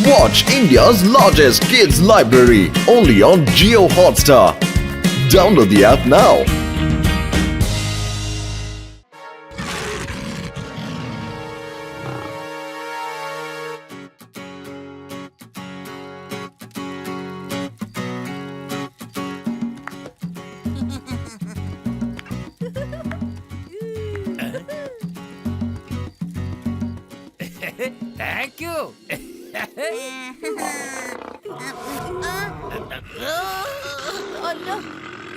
Watch India's largest kids library only on Jio Hotstar. Download the app now. Thank you. അല്ല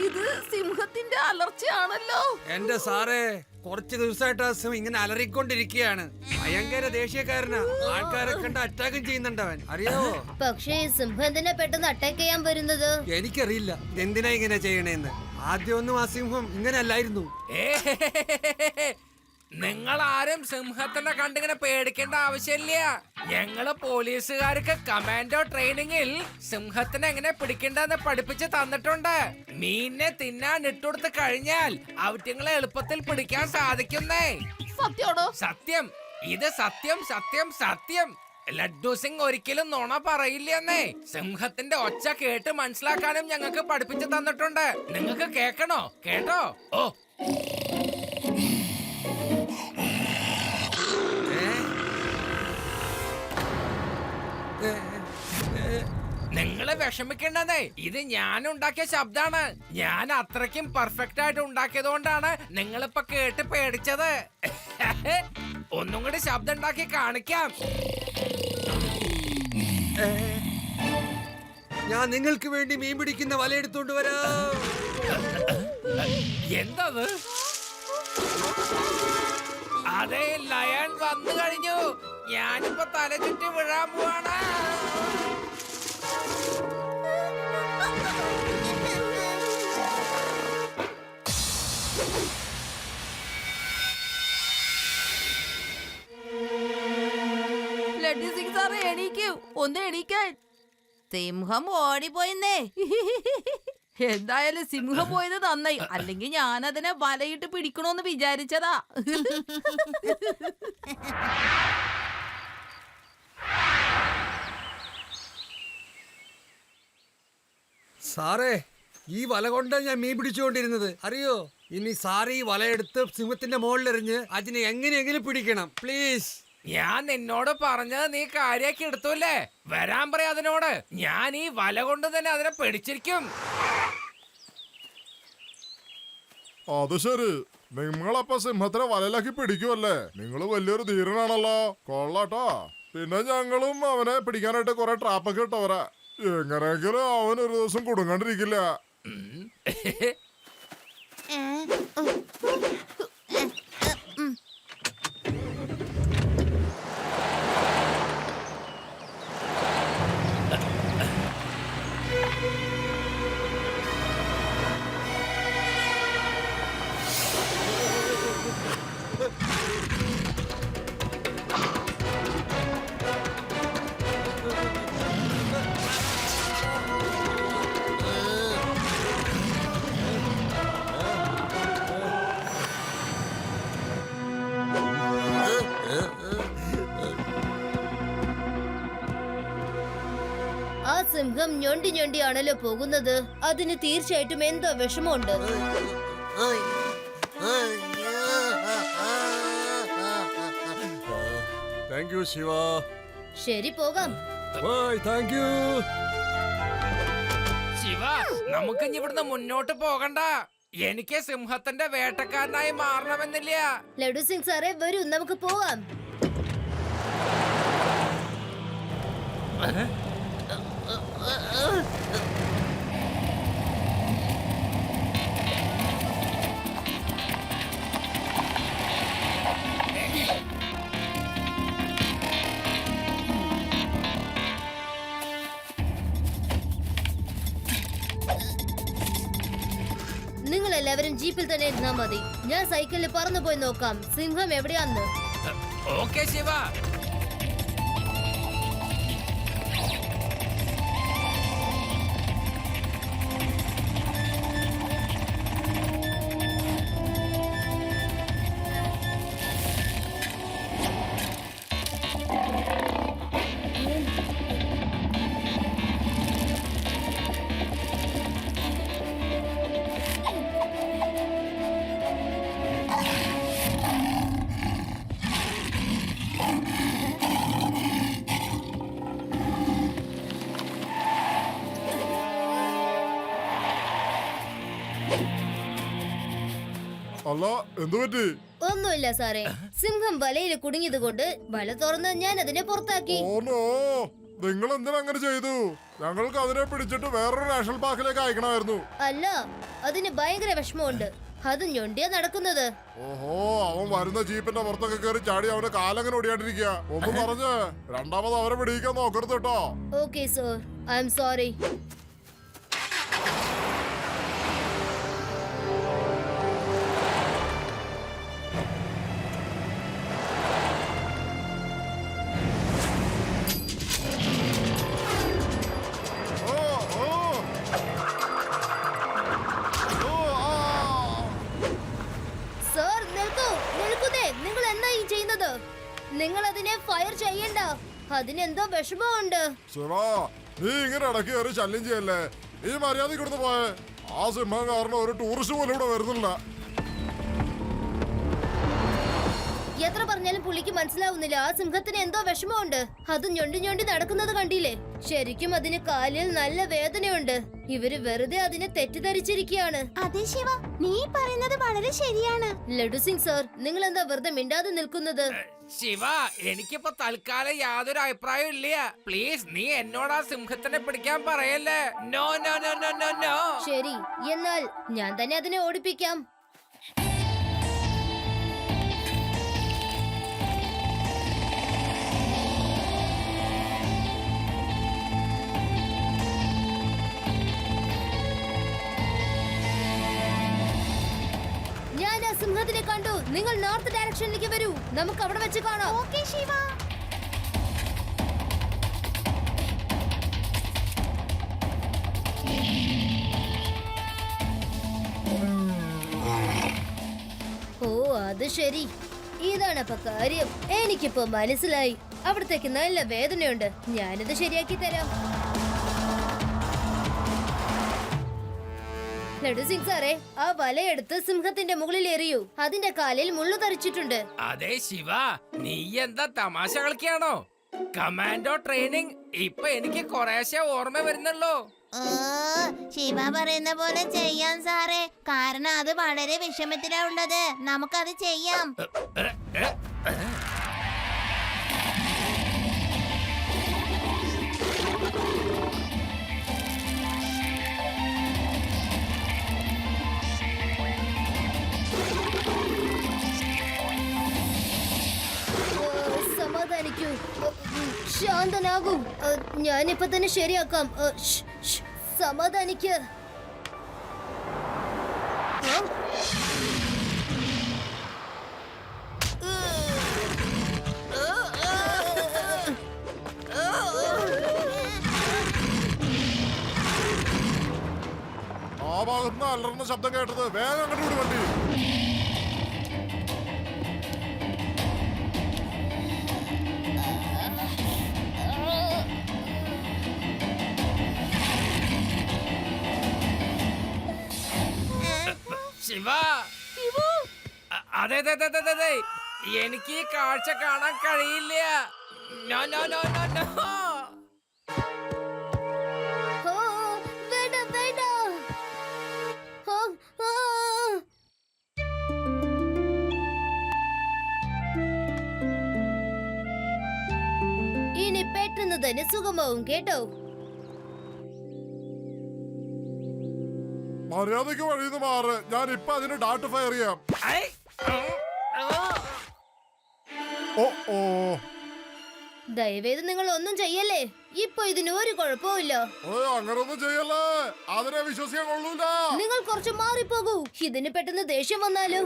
ഇത് സിംഹത്തിന്റെ അലർച്ചയാണല്ലോ. എന്റെ സാറേ, കുറച്ച് ദിവസമായിട്ട് ആ സിംഹം ഇങ്ങനെ അലറിക്കൊണ്ടിരിക്കുകയാണ്. ഭയങ്കര ദേഷ്യക്കാരനാ. ആൾക്കാരെ കണ്ട് അറ്റാക്കും ചെയ്യുന്നുണ്ടവൻ, അറിയാവോ? പക്ഷേ സിംഹം എന്തിനാ പെട്ടെന്ന് അറ്റാക്ക് ചെയ്യാൻ വരുന്നത്? എനിക്കറിയില്ല എന്തിനാ ഇങ്ങനെ ചെയ്യണേന്ന്. ആദ്യമൊന്നും ആ സിംഹം ഇങ്ങനെ അല്ലായിരുന്നു. നിങ്ങൾ ആരും സിംഹത്തിനെ കണ്ടിങ്ങനെ പേടിക്കേണ്ട ആവശ്യമില്ല. ഞങ്ങള് പോലീസുകാർക്ക് കമാൻഡോ ട്രെയിനിങ്ങിൽ സിംഹത്തിനെ എങ്ങനെ പിടിക്കേണ്ടെന്ന് പഠിപ്പിച്ച് തന്നിട്ടുണ്ട്. മീനിനെ തിന്നാൻ ഇട്ടുകൊടുത്ത് കഴിഞ്ഞാൽ അവറ്റങ്ങളെ എളുപ്പത്തിൽ പിടിക്കാൻ സാധിക്കുന്നേ. സത്യോടോ? സത്യം, ഇത് സത്യം സത്യം സത്യം. ലഡ്ഡു സിംഗ് ഒരിക്കലും നുണ പറയില്ലെന്നേ. സിംഹത്തിന്റെ ഒച്ച കേട്ട് മനസ്സിലാക്കാനും ഞങ്ങൾക്ക് പഠിപ്പിച്ചു തന്നിട്ടുണ്ട്. നിങ്ങൾക്ക് കേക്കണോ? കേട്ടോ? ഓ, നിങ്ങള് വിഷമിക്കേണ്ടതേ, ഇത് ഞാൻ ഉണ്ടാക്കിയ ശബ്ദാണ്. ഞാൻ അത്രയ്ക്കും പെർഫെക്റ്റ് ആയിട്ട് ഉണ്ടാക്കിയത് കൊണ്ടാണ് നിങ്ങളിപ്പൊ കേട്ട് പേടിച്ചത്. ഒന്നും കൂടി ശബ്ദം ഉണ്ടാക്കി കാണിക്കാം. ഞാൻ നിങ്ങൾക്ക് വേണ്ടി മീൻ പിടിക്കുന്ന വല എടുത്തോണ്ട് വരാം. എന്തത്? അതെ, ലയൺ വന്നു കഴിഞ്ഞു. ഞാനിപ്പോ തല ചുറ്റി വീഴാൻ പോവാണ്. ലഡ്ഡു സിംഗ് സാറേ, എണീക്കൂ, ഒന്ന് എണീക്കാൻ. സിംഹം ഓടിപ്പോയെന്നേ. എന്തായാലും സിംഹം പോയത് നന്നായി, അല്ലെങ്കിൽ ഞാൻ അതിനെ വലയിട്ട് പിടിക്കണോന്ന് വിചാരിച്ചതാ. സാറേ, ഈ വല കൊണ്ടാണ് ഞാൻ മീൻ പിടിച്ചുകൊണ്ടിരുന്നത്, അറിയോ? ഇനി സാറ് ഈ വലയെടുത്ത് സിംഹത്തിന്റെ മുകളിലെറിഞ്ഞ് അതിനെ എങ്ങനെയെങ്കിലും പിടിക്കണം, പ്ലീസ്. ഞാൻ നിന്നോട് പറഞ്ഞത് നീ കാര്യാക്കി എടുത്തൂല്ലേ? വരാൻ പറയാ അതിനോട്. ഞാൻ ഈ വല കൊണ്ട് തന്നെ അതിനെ പിടിച്ചിരിക്കും. അത് ശരി, നിങ്ങളപ്പ സിംഹത്തിനെ വലയിലാക്കി പിടിക്കുമല്ലേ? നിങ്ങള് വലിയൊരു ധീരനാണല്ലോ, കൊള്ളാട്ടോ. പിന്നെ ഞങ്ങളും അവനെ പിടിക്കാനായിട്ട് കുറെ ട്രാപ്പൊക്കെ ഇട്ടവരാ. എങ്ങനെയെങ്കിലും അവൻ ഒരു ദിവസം കുടുങ്ങാണ്ടിരിക്കില്ല. ആ സിംഹം ഞൊണ്ടി ഞൊണ്ടിയാണല്ലോ പോകുന്നത്. അതിന് തീർച്ചയായിട്ടും എന്തോ വിഷമമുണ്ട്. Thank you Shiva. ശരി, പോകാം. ശിവ, നമുക്ക് ഇനി ഇവിടുന്ന് മുന്നോട്ട് പോകണ്ട. എനിക്ക് സിംഹത്തിന്റെ വേട്ടക്കാരനായി മാറണമെന്നില്ല. ലഡു സിംഗ് സാറേ, വരൂ, നമുക്ക് പോവാം. നിങ്ങൾ എല്ലാവരും ജീപ്പിൽ തന്നെ ഇരുന്നാ മതി. ഞാൻ സൈക്കിളിൽ പറന്നു പോയി നോക്കാം സിംഹം എവിടെയാന്ന്. ഓക്കെ ശിവ. അല്ല എന്തു പറ്റി? ഒന്നുമില്ല സാറേ, സിംഹം വലയിൽ കുടുങ്ങിയത് കൊണ്ട് വല തുറന്ന് ഞാൻ അതിനെ പുറത്താക്കി. ഓനോ, നിങ്ങൾ എന്തിനാ അങ്ങനെ ചെയ്തു? ഞങ്ങൾക്ക് അതിനെ പിടിച്ചിട്ട് വേറൊരു നാഷണൽ പാർക്കിലേക്ക് അയക്കണമായിരുന്നു. അല്ല, അതിന് ഭയങ്കര വിഷമമുണ്ട്. അത് ഞൊണ്ടിയാ നടക്കുന്നത്. ഓഹോ, അവൻ വരുന്ന ജീപ്പിന്റെ പുറത്തൊക്കെ കയറി ചാടി അവന്റെ കാലങ്ങനെ ഒടിയാണ്ടിരിക്കുക. ഒന്ന് പറഞ്ഞ് രണ്ടാമത് അവരെ പിടിക്കാൻ നോക്കരുത് കേട്ടോ. Okay sir, I'm sorry. ഓ, ഓ. ഓ, ആ. സർ നിൽക്കൂ, നിൽക്കുന്നേ. നിങ്ങൾ എന്താ ഈ ചെയ്യുന്നത്? നിങ്ങൾ അതിനെ ഫയർ ചെയ്യണ്ട. അതിനെന്തോ വിഷമമുണ്ട്. ശിവാ, നീ ഇങ്ങനെ ഇടയ്ക്ക് കയറി ശല്യം ചെയ്യല്ലേ. ഈ മര്യാദ കൊടുത്ത് പോയെ. ആ സിംഹം കാരണം ഒരു ടൂറിസ്റ്റ് പോലും ഇവിടെ വരുന്നില്ല. എത്ര പറഞ്ഞാലും പുള്ളിക്ക് മനസ്സിലാവുന്നില്ല. ആ സിംഹത്തിന് എന്തോ വിഷമമുണ്ട്. അത് ഞൊണ്ടി ഞൊണ്ടി നടക്കുന്നത് കണ്ടില്ലേ? ശരിക്കും അതിന് കാലിൽ നല്ല വേദനയുണ്ട്. ഇവര് വെറുതെ അതിനെ തെറ്റിദ്ധരിച്ചിരിക്കുകയാണ്. അതെ ശിവ, നീ പറയുന്നത് വളരെ ശരിയാണ്. ലഡു സിംഗ് സർ, നിങ്ങൾ എന്താ വെറുതെ മിണ്ടാതെ നിൽക്കുന്നത്? ശിവ, എനിക്കിപ്പോ തൽക്കാലം യാതൊരു അഭിപ്രായം ഇല്ല. പ്ലീസ്, നീ എന്നോട് ആ സിംഹത്തിനെ പിടിക്കാൻ പറയല്ലേ. No no no no no no. ശരി, എന്നാൽ ഞാൻ തന്നെ അതിനെ ഓടിപ്പിക്കാം. ഞാൻ ആ സിംഹത്തിനെ കണ്ടു. നിങ്ങൾ നോർത്ത് ഡയറക്ഷനിലേക്ക് വരൂ, നമുക്ക് അവിടെ വെച്ച് കാണാം. ഓക്കേ ശിവ. ഓ, അത് ശരി. ഇതാണ് അപ്പൊ കാര്യം. എനിക്കിപ്പോ മനസ്സിലായി. അവിടത്തേക്ക് നല്ല വേദനയുണ്ട്. ഞാനിത് ശരിയാക്കി തരാം. ലഡു സിംഗ് സാറേ, ആ വലയെടുത്ത് സിംഹത്തിന്റെ മുകളിൽ എറിയൂ. അതിന്റെ കാലിൽ മുള്ളു തറിച്ചിട്ടുണ്ട്. അതെ ശിവ, നീ എന്താ തമാശ കളിക്കാണോ? കമാൻഡോ ട്രെയിനിങ് ഇപ്പൊ എനിക്ക് കുറേശ്ശെ ഓർമ്മ വരുന്നുള്ളൂ. ഓ, ശിവ പറയുന്ന പോലെ ചെയ്യാം സാറേ. കാരണം അത് വളരെ വിഷമത്തിലാ ഉള്ളത്. നമുക്കത് ചെയ്യാം. സമാധാനിക്കൂ, ശാന്തനാകൂ. ഞാനിപ്പോ തന്നെ ശരിയാക്കാം. സമാധാനിക്ക്. ആ ഭാഗത്തുനിന്ന് അലറുന്ന ശബ്ദം കേട്ടത്. വേഗം അങ്ങോട്ട് വിട് വണ്ടി. ശിവ, അതെ അതെ അതെ അതെ അതെ, എനിക്ക് ഈ കാഴ്ച കാണാൻ കഴിയില്ല. No no no no no. ഓ, വേണ്ട വേണ്ട. ഓ, ഓ. ഇനി പെട്ടെന്ന് തന്നെ സുഖമാവും കേട്ടോ. മര്യാദയ്ക്ക് വഴിന്ന് മാറ്. ഞാൻ ഇപ്പൊ അതിന് ഡാട്ട് ഫയർ ചെയ്യാം. ഐ, ഓ ഓ, ദയവേത് നിങ്ങൾ ഒന്നും ചെയ്യല്ലേ. ഇപ്പൊ ഇതിന് ഒരു കുഴപ്പമില്ല. അങ്ങനൊന്നും ചെയ്യല്ലേ. അതിനെ വിശ്വസിക്കാൻ കൊള്ളൂല. നിങ്ങൾ കുറച്ച് മാറിപ്പോകൂ. ഇതിന് പെട്ടെന്ന് ദേഷ്യം വന്നാലോ.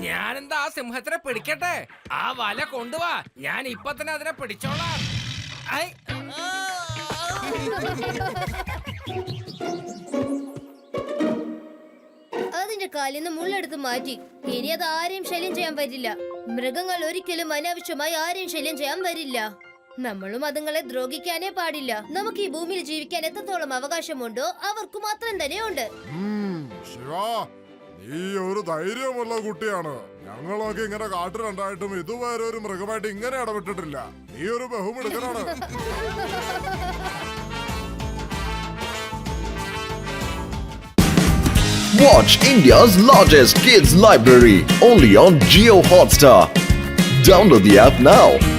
ഞാനെന്താ ആ സിംഹത്തിനെ പിടിക്കട്ടെ? ആ വല കൊണ്ടുവാ, ഞാൻ ഇപ്പൊ തന്നെ അതിനെ പിടിച്ചോളാം. ഐ, അതിന്റെ കാലിൽ നിന്ന് മുള്ളെടുത്ത് മാറ്റി. ഇനി അത് ആരെയും ശല്യം ചെയ്യാൻ പറ്റില്ല. മൃഗങ്ങൾ ഒരിക്കലും അനാവശ്യമായി ആരെയും ശല്യം ചെയ്യാൻ വരില്ല. നമ്മളും അതുങ്ങളെ ദ്രോഹിക്കാനേ പാടില്ല. നമുക്ക് ഈ ഭൂമിയിൽ ജീവിക്കാൻ എത്രത്തോളം അവകാശമുണ്ടോ അവർക്ക് മാത്രം തന്നെ ഉണ്ട്. ശിവ, നീ ഒരു ധൈര്യമുള്ള കുട്ടിയാണ്. ഞങ്ങളൊക്കെ ഇങ്ങനെ കാട്ടിലുണ്ടായിട്ടും ഇതുവരെ ഒരു മൃഗമായിട്ട് ഇങ്ങനെ ഇടപെട്ടിട്ടില്ല. നീ ഒരു ബഹുമിടുക്കനാണ്. Watch India's largest kids library only on Geo Hotstar. Download the app now.